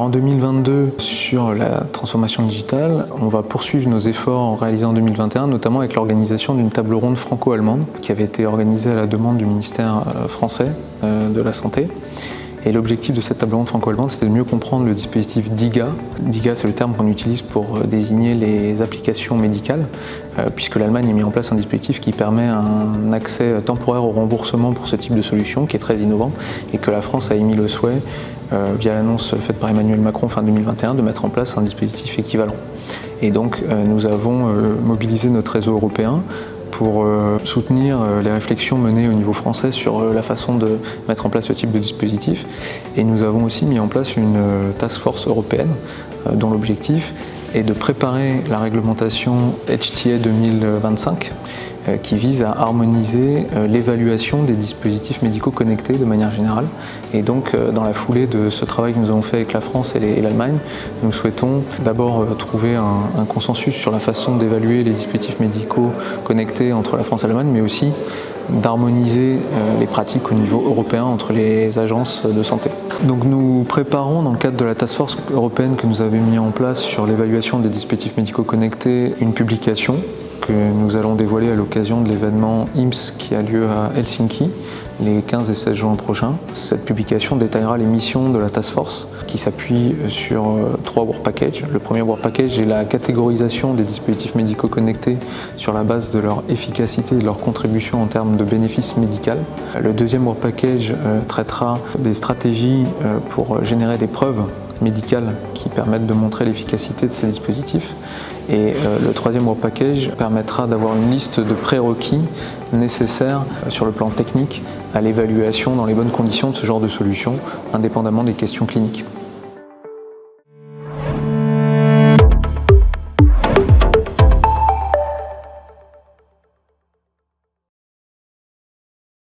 en 2022, sur la transformation digitale, on va poursuivre nos efforts réalisés en 2021, notamment avec l'organisation d'une table ronde franco-allemande qui avait été organisée à la demande du ministère français de la Santé. Et l'objectif de cette table ronde franco-allemande, c'était de mieux comprendre le dispositif DiGA. DiGA, c'est le terme qu'on utilise pour désigner les applications médicales, puisque l'Allemagne a mis en place un dispositif qui permet un accès temporaire au remboursement pour ce type de solution, qui est très innovant, et que la France a émis le souhait, via l'annonce faite par Emmanuel Macron fin 2021, de mettre en place un dispositif équivalent. Et donc, nous avons mobilisé notre réseau européen pour soutenir les réflexions menées au niveau français sur la façon de mettre en place ce type de dispositif. Et nous avons aussi mis en place une task force européenne dont l'objectif est de préparer la réglementation HTA 2025 qui vise à harmoniser l'évaluation des dispositifs médicaux connectés de manière générale. Et donc, dans la foulée de ce travail que nous avons fait avec la France et l'Allemagne, nous souhaitons d'abord trouver un consensus sur la façon d'évaluer les dispositifs médicaux connectés entre la France et l'Allemagne, mais aussi d'harmoniser les pratiques au niveau européen entre les agences de santé. Donc nous préparons, dans le cadre de la task force européenne que nous avons mis en place sur l'évaluation des dispositifs médicaux connectés, une publication que nous allons dévoiler à l'occasion de l'événement IMSS qui a lieu à Helsinki les 15 et 16 juin prochains. Cette publication détaillera les missions de la task force qui s'appuie sur 3 work packages. Le premier work package est la catégorisation des dispositifs médicaux connectés sur la base de leur efficacité et de leur contribution en termes de bénéfices médicaux. Le deuxième work package traitera des stratégies pour générer des preuves médicales qui permettent de montrer l'efficacité de ces dispositifs. Et le troisième work package permettra d'avoir une liste de prérequis nécessaires sur le plan technique à l'évaluation dans les bonnes conditions de ce genre de solution, indépendamment des questions cliniques.